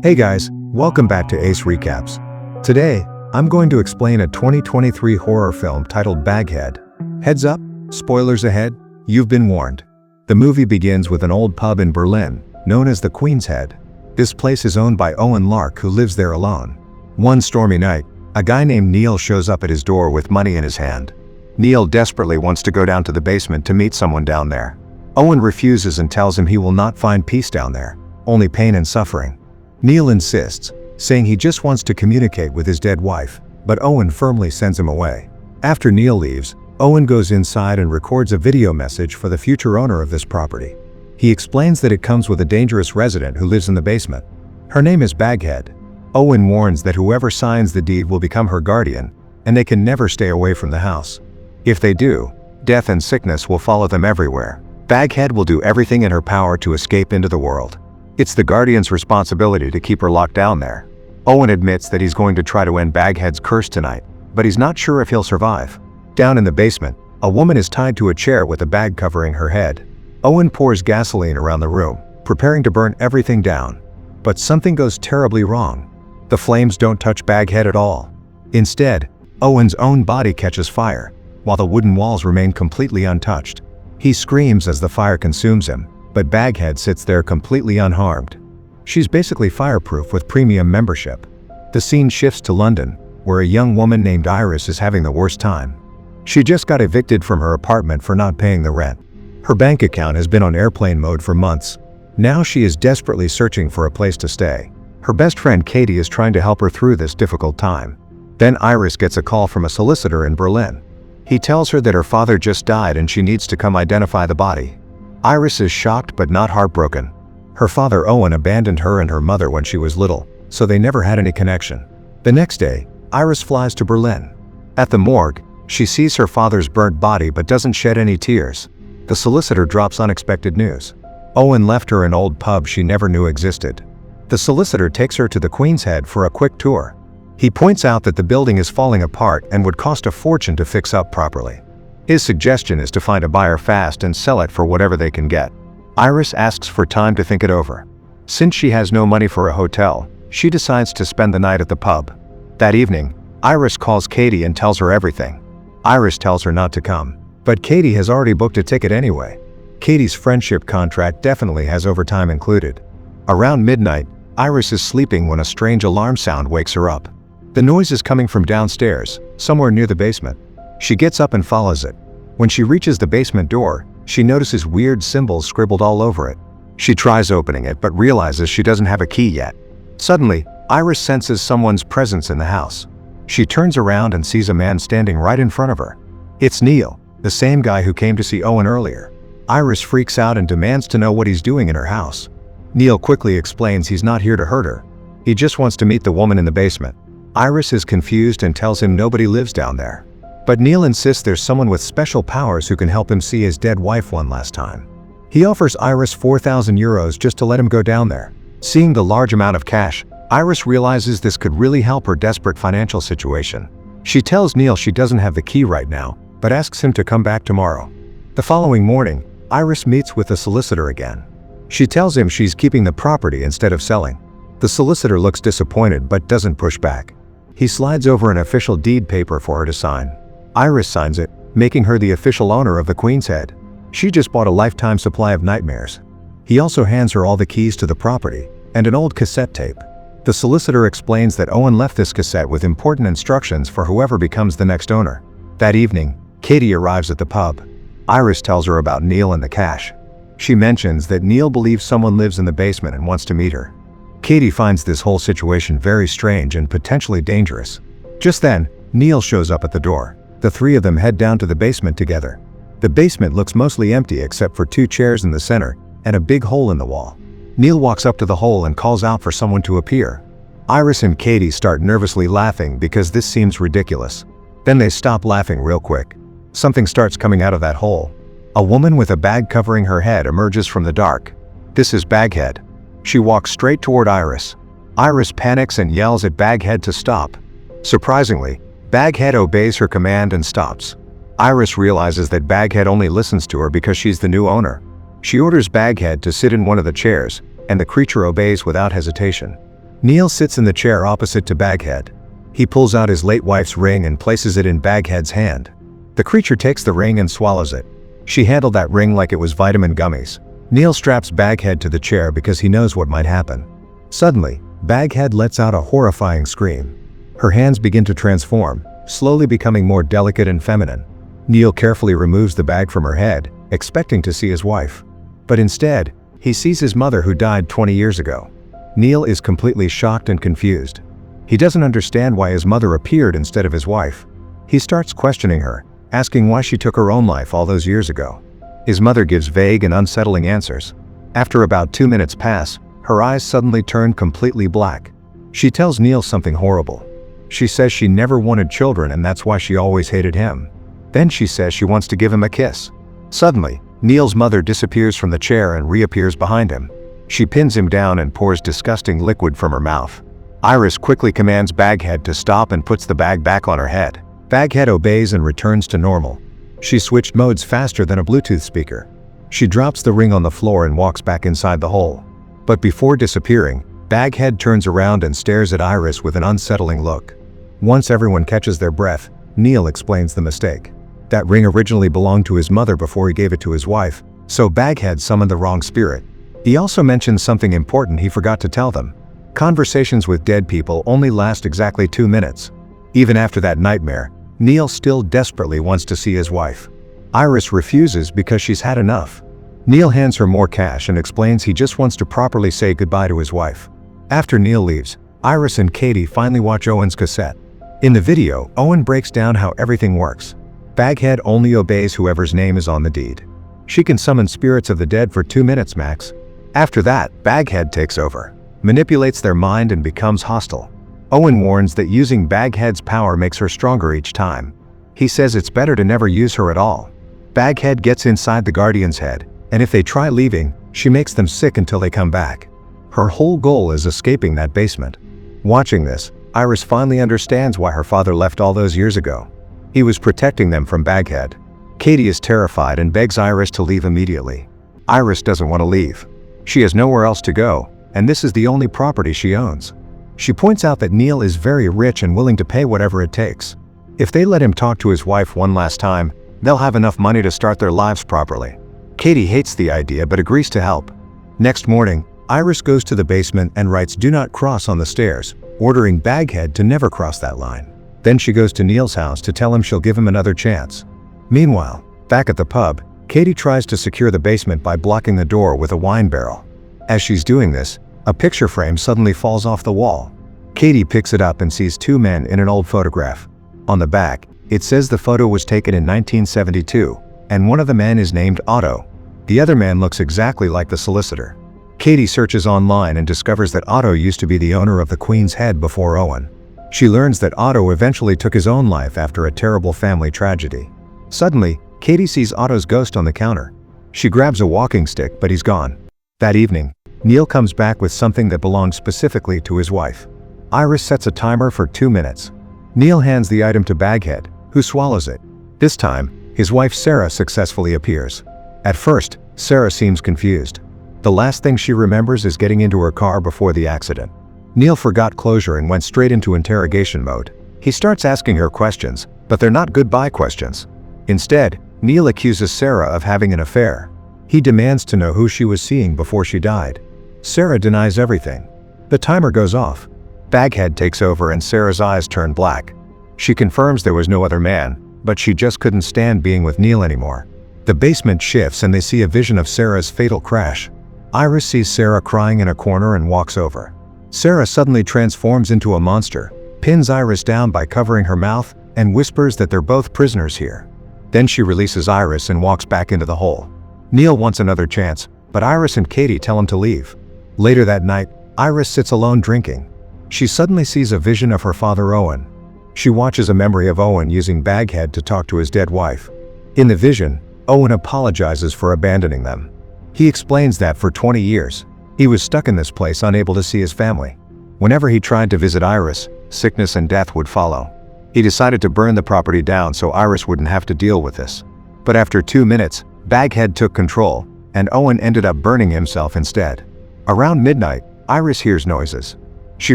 Hey guys, welcome back to Ace Recaps. Today, I'm going to explain a 2023 horror film titled Baghead. Heads up, spoilers ahead, you've been warned. The movie begins with an old pub in Berlin, known as the Queen's Head. This place is owned by Owen Lark, who lives there alone. One stormy night, a guy named Neil shows up at his door with money in his hand. Neil desperately wants to go down to the basement to meet someone down there. Owen refuses and tells him he will not find peace down there, only pain and suffering. Neil insists, saying he just wants to communicate with his dead wife, but Owen firmly sends him away. After Neil leaves, Owen goes inside and records a video message for the future owner of this property. He explains that it comes with a dangerous resident who lives in the basement. Her name is Baghead. Owen warns that whoever signs the deed will become her guardian, and they can never stay away from the house. If they do, death and sickness will follow them everywhere. Baghead will do everything in her power to escape into the world. It's the guardian's responsibility to keep her locked down there. Owen admits that he's going to try to end Baghead's curse tonight, but he's not sure if he'll survive. Down in the basement, a woman is tied to a chair with a bag covering her head. Owen pours gasoline around the room, preparing to burn everything down. But something goes terribly wrong. The flames don't touch Baghead at all. Instead, Owen's own body catches fire, while the wooden walls remain completely untouched. He screams as the fire consumes him, but Baghead sits there completely unharmed. She's basically fireproof with premium membership. The scene shifts to London, where a young woman named Iris is having the worst time. She just got evicted from her apartment for not paying the rent. Her bank account has been on airplane mode for months. Now she is desperately searching for a place to stay. Her best friend Katie is trying to help her through this difficult time. Then Iris gets a call from a solicitor in Berlin. He tells her that her father just died and she needs to come identify the body. Iris is shocked but not heartbroken. Her father Owen abandoned her and her mother when she was little, so they never had any connection. The next day, Iris flies to Berlin. At the morgue, she sees her father's burnt body but doesn't shed any tears. The solicitor drops unexpected news. Owen left her an old pub she never knew existed. The solicitor takes her to the Queen's Head for a quick tour. He points out that the building is falling apart and would cost a fortune to fix up properly. His suggestion is to find a buyer fast and sell it for whatever they can get. Iris asks for time to think it over. Since she has no money for a hotel, she decides to spend the night at the pub. That evening, Iris calls Katie and tells her everything. Iris tells her not to come, but Katie has already booked a ticket anyway. Katie's friendship contract definitely has overtime included. Around midnight, Iris is sleeping when a strange alarm sound wakes her up. The noise is coming from downstairs, somewhere near the basement. She gets up and follows it. When she reaches the basement door, she notices weird symbols scribbled all over it. She tries opening it but realizes she doesn't have a key yet. Suddenly, Iris senses someone's presence in the house. She turns around and sees a man standing right in front of her. It's Neil, the same guy who came to see Owen earlier. Iris freaks out and demands to know what he's doing in her house. Neil quickly explains he's not here to hurt her. He just wants to meet the woman in the basement. Iris is confused and tells him nobody lives down there. But Neil insists there's someone with special powers who can help him see his dead wife one last time. He offers Iris 4,000 euros just to let him go down there. Seeing the large amount of cash, Iris realizes this could really help her desperate financial situation. She tells Neil she doesn't have the key right now, but asks him to come back tomorrow. The following morning, Iris meets with the solicitor again. She tells him she's keeping the property instead of selling. The solicitor looks disappointed but doesn't push back. He slides over an official deed paper for her to sign. Iris signs it, making her the official owner of the Queen's Head. She just bought a lifetime supply of nightmares. He also hands her all the keys to the property and an old cassette tape. The solicitor explains that Owen left this cassette with important instructions for whoever becomes the next owner. That evening, Katie arrives at the pub. Iris tells her about Neil and the cash. She mentions that Neil believes someone lives in the basement and wants to meet her. Katie finds this whole situation very strange and potentially dangerous. Just then, Neil shows up at the door. The three of them head down to the basement together. The basement looks mostly empty except for two chairs in the center and a big hole in the wall. Neil walks up to the hole and calls out for someone to appear. Iris and Katie start nervously laughing because this seems ridiculous. Then they stop laughing real quick. Something starts coming out of that hole. A woman with a bag covering her head emerges from the dark. This is Baghead. She walks straight toward Iris. Iris panics and yells at Baghead to stop. Surprisingly, Baghead obeys her command and stops. Iris realizes that Baghead only listens to her because she's the new owner. She orders Baghead to sit in one of the chairs, and the creature obeys without hesitation. Neil sits in the chair opposite to Baghead. He pulls out his late wife's ring and places it in Baghead's hand. The creature takes the ring and swallows it. She handled that ring like it was vitamin gummies. Neil straps Baghead to the chair because he knows what might happen. Suddenly, Baghead lets out a horrifying scream. Her hands begin to transform, slowly becoming more delicate and feminine. Neil carefully removes the bag from her head, expecting to see his wife. But instead, he sees his mother who died 20 years ago. Neil is completely shocked and confused. He doesn't understand why his mother appeared instead of his wife. He starts questioning her, asking why she took her own life all those years ago. His mother gives vague and unsettling answers. After about 2 minutes pass, her eyes suddenly turn completely black. She tells Neil something horrible. She says she never wanted children and that's why she always hated him. Then she says she wants to give him a kiss. Suddenly, Neil's mother disappears from the chair and reappears behind him. She pins him down and pours disgusting liquid from her mouth. Iris quickly commands Baghead to stop and puts the bag back on her head. Baghead obeys and returns to normal. She switched modes faster than a Bluetooth speaker. She drops the ring on the floor and walks back inside the hole. But before disappearing, Baghead turns around and stares at Iris with an unsettling look. Once everyone catches their breath, Neil explains the mistake. That ring originally belonged to his mother before he gave it to his wife, so Baghead summoned the wrong spirit. He also mentions something important he forgot to tell them. Conversations with dead people only last exactly 2 minutes. Even after that nightmare, Neil still desperately wants to see his wife. Iris refuses because she's had enough. Neil hands her more cash and explains he just wants to properly say goodbye to his wife. After Neil leaves, Iris and Katie finally watch Owen's cassette. In the video, Owen breaks down how everything works. Baghead only obeys whoever's name is on the deed. She can summon spirits of the dead for 2 minutes max. After that, Baghead takes over, manipulates their mind and becomes hostile. Owen warns that using Baghead's power makes her stronger each time. He says it's better to never use her at all. Baghead gets inside the Guardian's head, and if they try leaving, she makes them sick until they come back. Her whole goal is escaping that basement. Watching this, Iris finally understands why her father left all those years ago. He was protecting them from Baghead. Katie is terrified and begs Iris to leave immediately. Iris doesn't want to leave. She has nowhere else to go, and this is the only property she owns. She points out that Neil is very rich and willing to pay whatever it takes. If they let him talk to his wife one last time, they'll have enough money to start their lives properly. Katie hates the idea but agrees to help. Next morning, Iris goes to the basement and writes "Do not cross" on the stairs, ordering Baghead to never cross that line. Then she goes to Neil's house to tell him she'll give him another chance. Meanwhile, back at the pub, Katie tries to secure the basement by blocking the door with a wine barrel. As she's doing this, a picture frame suddenly falls off the wall. Katie picks it up and sees 2 men in an old photograph. On the back, it says the photo was taken in 1972, and one of the men is named Otto. The other man looks exactly like the solicitor. Katie searches online and discovers that Otto used to be the owner of the Queen's Head before Owen. She learns that Otto eventually took his own life after a terrible family tragedy. Suddenly, Katie sees Otto's ghost on the counter. She grabs a walking stick, but he's gone. That evening, Neil comes back with something that belongs specifically to his wife. Iris sets a timer for 2 minutes. Neil hands the item to Baghead, who swallows it. This time, his wife Sarah successfully appears. At first, Sarah seems confused. The last thing she remembers is getting into her car before the accident. Neil forgot closure and went straight into interrogation mode. He starts asking her questions, but they're not goodbye questions. Instead, Neil accuses Sarah of having an affair. He demands to know who she was seeing before she died. Sarah denies everything. The timer goes off. Baghead takes over and Sarah's eyes turn black. She confirms there was no other man, but she just couldn't stand being with Neil anymore. The basement shifts and they see a vision of Sarah's fatal crash. Iris sees Sarah crying in a corner and walks over. Sarah suddenly transforms into a monster, pins Iris down by covering her mouth, and whispers that they're both prisoners here. Then she releases Iris and walks back into the hole. Neil wants another chance, but Iris and Katie tell him to leave. Later that night, Iris sits alone drinking. She suddenly sees a vision of her father Owen. She watches a memory of Owen using Baghead to talk to his dead wife. In the vision, Owen apologizes for abandoning them. He explains that for 20 years, he was stuck in this place unable to see his family. Whenever he tried to visit Iris, sickness and death would follow. He decided to burn the property down so Iris wouldn't have to deal with this. But after 2 minutes, Baghead took control, and Owen ended up burning himself instead. Around midnight, Iris hears noises. She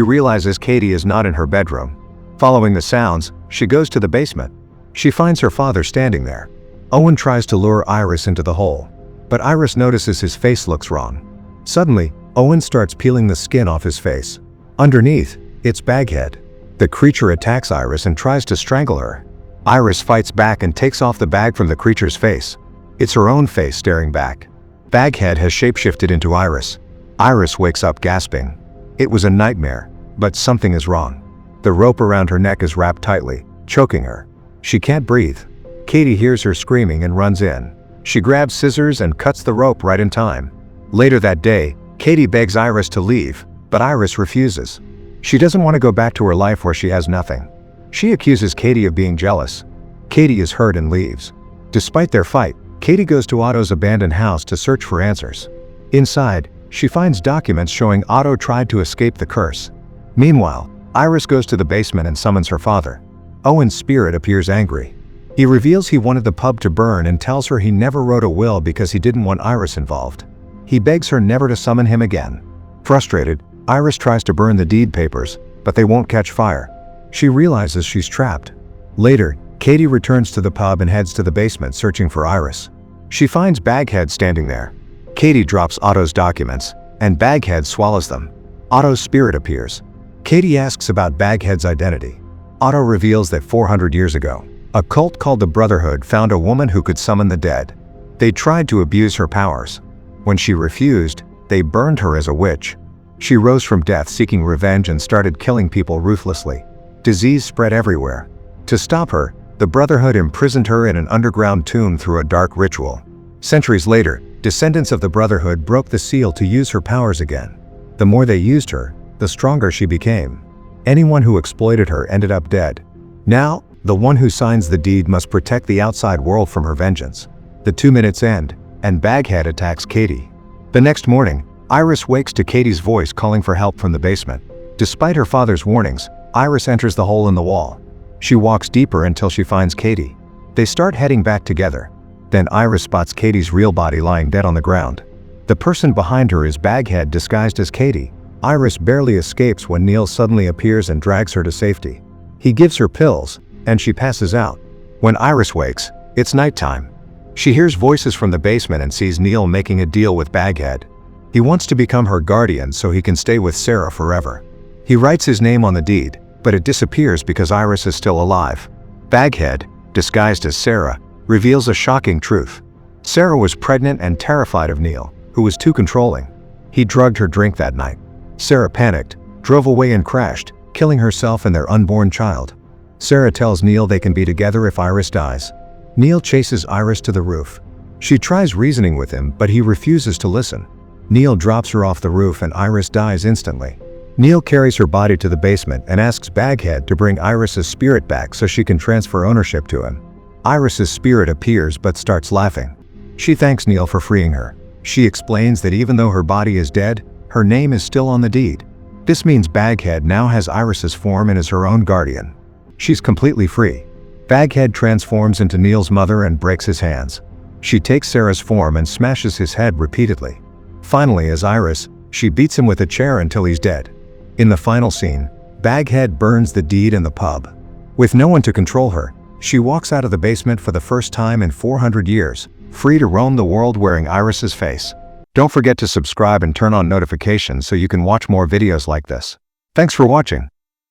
realizes Katie is not in her bedroom. Following the sounds, she goes to the basement. She finds her father standing there. Owen tries to lure Iris into the hole, but Iris notices his face looks wrong. Suddenly, Owen starts peeling the skin off his face. Underneath, it's Baghead. The creature attacks Iris and tries to strangle her. Iris fights back and takes off the bag from the creature's face. It's her own face staring back. Baghead has shapeshifted into Iris. Iris wakes up gasping. It was a nightmare, but something is wrong. The rope around her neck is wrapped tightly, choking her. She can't breathe. Katie hears her screaming and runs in. She grabs scissors and cuts the rope right in time. Later that day, Katie begs Iris to leave, but Iris refuses. She doesn't want to go back to her life where she has nothing. She accuses Katie of being jealous. Katie is hurt and leaves. Despite their fight, Katie goes to Otto's abandoned house to search for answers. Inside, she finds documents showing Otto tried to escape the curse. Meanwhile, Iris goes to the basement and summons her father. Owen's spirit appears angry. He reveals he wanted the pub to burn and tells her he never wrote a will because he didn't want Iris involved. He begs her never to summon him again. Frustrated, Iris tries to burn the deed papers, but they won't catch fire. She realizes she's trapped. Later, Katie returns to the pub and heads to the basement searching for Iris. She finds Baghead standing there. Katie drops Otto's documents, and Baghead swallows them. Otto's spirit appears. Katie asks about Baghead's identity. Otto reveals that 400 years ago, a cult called the Brotherhood found a woman who could summon the dead. They tried to abuse her powers. When she refused, they burned her as a witch. She rose from death seeking revenge and started killing people ruthlessly. Disease spread everywhere. To stop her, the Brotherhood imprisoned her in an underground tomb through a dark ritual. Centuries later, descendants of the Brotherhood broke the seal to use her powers again. The more they used her, the stronger she became. Anyone who exploited her ended up dead. Now, the one who signs the deed must protect the outside world from her vengeance. The 2 minutes end, and Baghead attacks Katie. The next morning, Iris wakes to Katie's voice calling for help from the basement. Despite her father's warnings, Iris enters the hole in the wall. She walks deeper until she finds Katie. They start heading back together. Then Iris spots Katie's real body lying dead on the ground. The person behind her is Baghead disguised as Katie. Iris barely escapes when Neil suddenly appears and drags her to safety. He gives her pills, and she passes out. When Iris wakes, it's nighttime. She hears voices from the basement and sees Neil making a deal with Baghead. He wants to become her guardian so he can stay with Sarah forever. He writes his name on the deed, but it disappears because Iris is still alive. Baghead, disguised as Sarah, reveals a shocking truth. Sarah was pregnant and terrified of Neil, who was too controlling. He drugged her drink that night. Sarah panicked, drove away and crashed, killing herself and their unborn child. Sarah tells Neil they can be together if Iris dies. Neil chases Iris to the roof. She tries reasoning with him, but he refuses to listen. Neil drops her off the roof and Iris dies instantly. Neil carries her body to the basement and asks Baghead to bring Iris's spirit back so she can transfer ownership to him. Iris's spirit appears but starts laughing. She thanks Neil for freeing her. She explains that even though her body is dead, her name is still on the deed. This means Baghead now has Iris's form and is her own guardian. She's completely free. Baghead transforms into Neil's mother and breaks his hands. She takes Sarah's form and smashes his head repeatedly. Finally, as Iris, she beats him with a chair until he's dead. In the final scene, Baghead burns the deed in the pub. With no one to control her, she walks out of the basement for the first time in 400 years, free to roam the world wearing Iris's face. Don't forget to subscribe and turn on notifications so you can watch more videos like this. Thanks for watching.